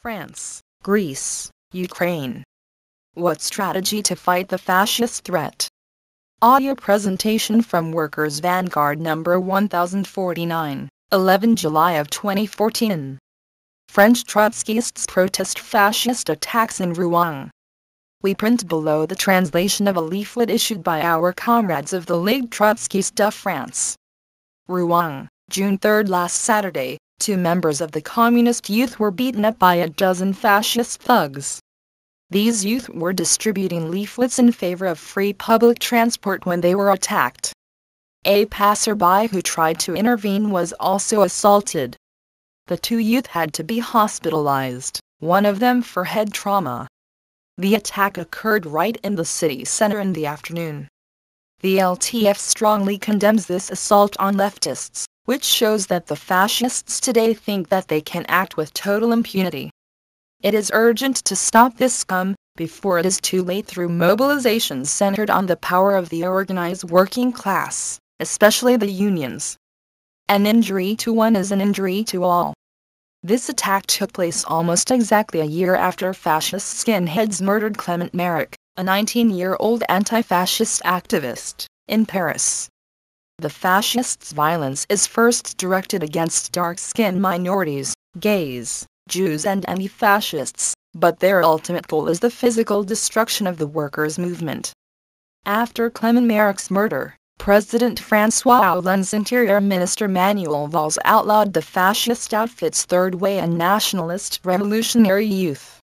France, Greece, Ukraine. What strategy to fight the fascist threat? Audio presentation from Workers Vanguard number 1049, 11 July of 2014. French Trotskyists protest fascist attacks in Rouen. We print below the translation of a leaflet issued by our comrades of the Ligue Trotskyste de France. Rouen, June 3. Last Saturday, 2 members of the communist youth were beaten up by a dozen fascist thugs. These youth were distributing leaflets in favor of free public transport when they were attacked. A passerby who tried to intervene was also assaulted. The 2 youth had to be hospitalized, one of them for head trauma. The attack occurred right in the city center in the afternoon. The LTF strongly condemns this assault on leftists, which shows that the fascists today think that they can act with total impunity. It is urgent to stop this scum before it is too late through mobilizations centered on the power of the organized working class, especially the unions. An injury to one is an injury to all. This attack took place almost exactly a year after fascist skinheads murdered Clement Merrick, a 19-year-old anti-fascist activist, in Paris. The fascists' violence is first directed against dark-skinned minorities, gays, Jews and anti-fascists, but their ultimate goal is the physical destruction of the workers' movement. After Clement Merrick's murder, President François Hollande's Interior Minister Manuel Valls outlawed the fascist outfit's Third Way and Nationalist Revolutionary Youth.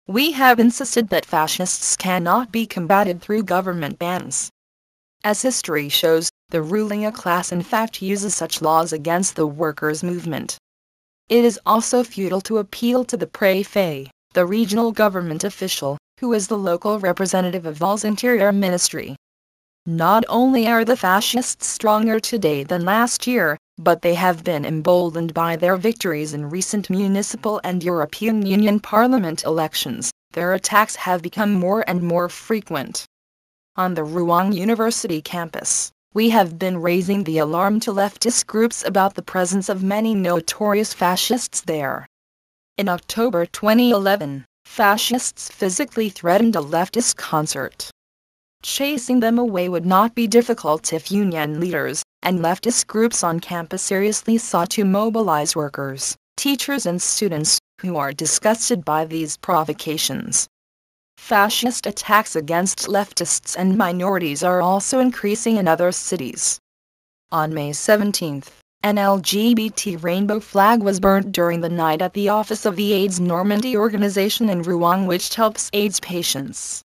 We have insisted that fascists cannot be combated through government bans. As history shows, the ruling class in fact uses such laws against the workers' movement. It is also futile to appeal to the préfet, the regional government official, who is the local representative of Valls' Interior Ministry. Not only are the fascists stronger today than last year, but they have been emboldened by their victories in recent municipal and European Union Parliament elections. Their attacks have become more and more frequent. On the Rouen University campus, we have been raising the alarm to leftist groups about the presence of many notorious fascists there. In October 2011, fascists physically threatened a leftist concert. Chasing them away would not be difficult if union leaders and leftist groups on campus seriously sought to mobilize workers, teachers and students who are disgusted by these provocations. Fascist attacks against leftists and minorities are also increasing in other cities. On May 17, an LGBT rainbow flag was burnt during the night at the office of the AIDS Normandy organization in Rouen, which helps AIDS patients.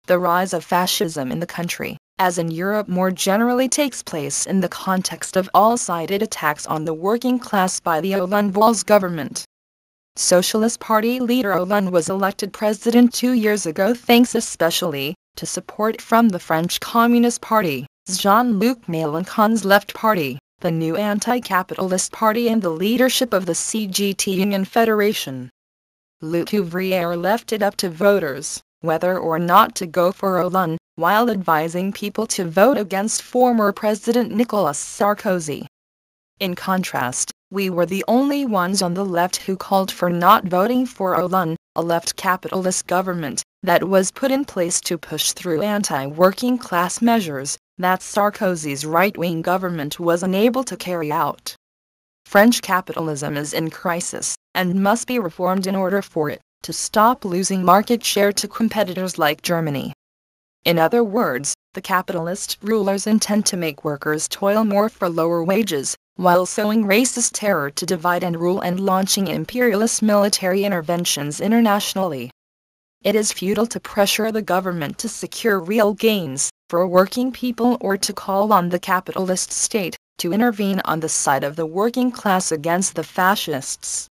The rise of fascism in the country, as in Europe more generally, takes place in the context of all-sided attacks on the working class by the Hollande-Valls government. Socialist Party leader Hollande was elected president 2 years ago thanks especially to support from the French Communist Party, Jean-Luc Mélenchon's Left Party, the new anti-capitalist party and the leadership of the CGT Union Federation. Luc Ouvrier left it up to voters whether or not to go for Hollande, while advising people to vote against former President Nicolas Sarkozy. In contrast, we were the only ones on the left who called for not voting for Hollande, a left capitalist government that was put in place to push through anti-working class measures that Sarkozy's right-wing government was unable to carry out. French capitalism is in crisis and must be reformed in order for it to stop losing market share to competitors like Germany. In other words, the capitalist rulers intend to make workers toil more for lower wages, while sowing racist terror to divide and rule and launching imperialist military interventions internationally. It is futile to pressure the government to secure real gains for working people or to call on the capitalist state to intervene on the side of the working class against the fascists.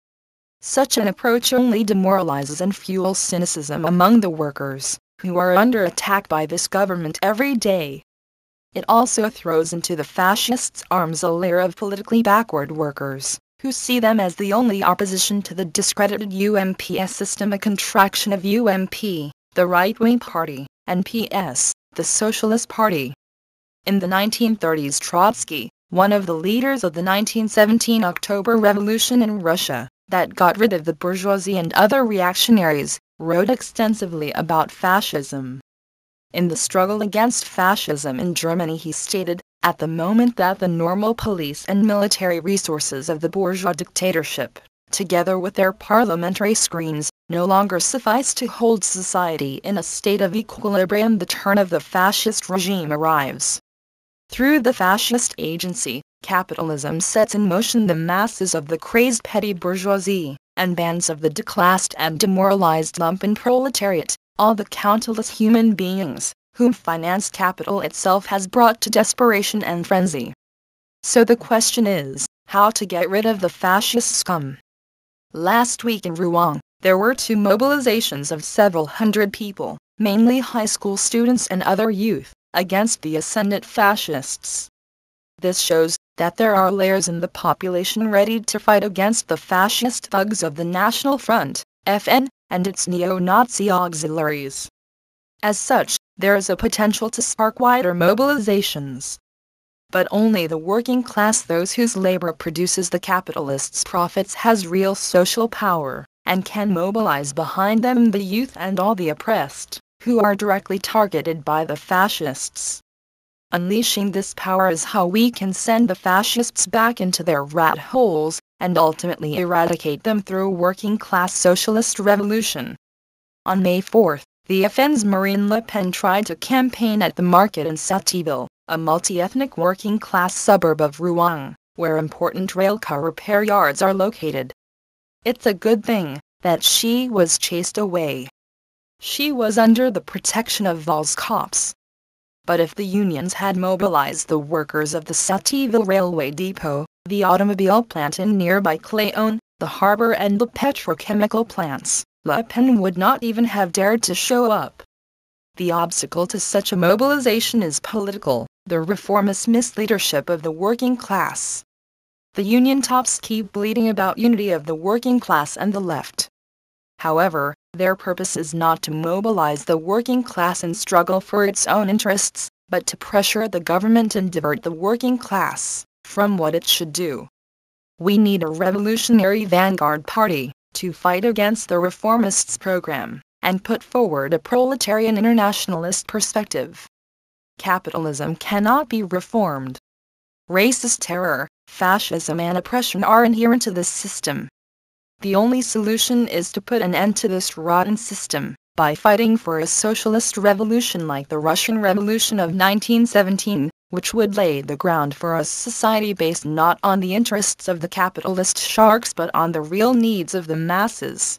Such an approach only demoralizes and fuels cynicism among the workers, who are under attack by this government every day. It also throws into the fascists' arms a layer of politically backward workers, who see them as the only opposition to the discredited UMPS system, a contraction of UMP, the right-wing party, and PS, the Socialist Party. In the 1930s, Trotsky, one of the leaders of the 1917 October Revolution in Russia, that got rid of the bourgeoisie and other reactionaries, wrote extensively about fascism. In the struggle against fascism in Germany, he stated, "At the moment that the normal police and military resources of the bourgeois dictatorship, together with their parliamentary screens, no longer suffice to hold society in a state of equilibrium, the turn of the fascist regime arrives. Through the fascist agency, capitalism sets in motion the masses of the crazed petty bourgeoisie, and bands of the declassed and demoralized lumpen proletariat, all the countless human beings, whom finance capital itself has brought to desperation and frenzy." So the question is, how to get rid of the fascist scum? Last week in Rouen, there were 2 mobilizations of several hundred people, mainly high school students and other youth, against the ascendant fascists. This shows that there are layers in the population ready to fight against the fascist thugs of the National Front, FN, and its neo-Nazi auxiliaries. As such, there is a potential to spark wider mobilizations. But only the working class, those whose labor produces the capitalists' profits, has real social power, and can mobilize behind them the youth and all the oppressed, who are directly targeted by the fascists. Unleashing this power is how we can send the fascists back into their rat holes, and ultimately eradicate them through a working-class socialist revolution. On May 4, the FN's Marine Le Pen tried to campaign at the market in Sativille, a multi-ethnic working-class suburb of Rouen, where important railcar repair yards are located. It's a good thing that she was chased away. She was under the protection of Val's cops. But if the unions had mobilized the workers of the Sativille railway depot, the automobile plant in nearby Cléon, the harbor, and the petrochemical plants, Le Pen would not even have dared to show up. The obstacle to such a mobilization is political, the reformist misleadership of the working class. The union tops keep bleating about unity of the working class and the left. However, their purpose is not to mobilize the working class and struggle for its own interests, but to pressure the government and divert the working class from what it should do. We need a revolutionary vanguard party to fight against the reformists' program and put forward a proletarian internationalist perspective. Capitalism cannot be reformed. Racist terror, fascism, and oppression are inherent to this system. The only solution is to put an end to this rotten system by fighting for a socialist revolution like the Russian Revolution of 1917, which would lay the ground for a society based not on the interests of the capitalist sharks but on the real needs of the masses.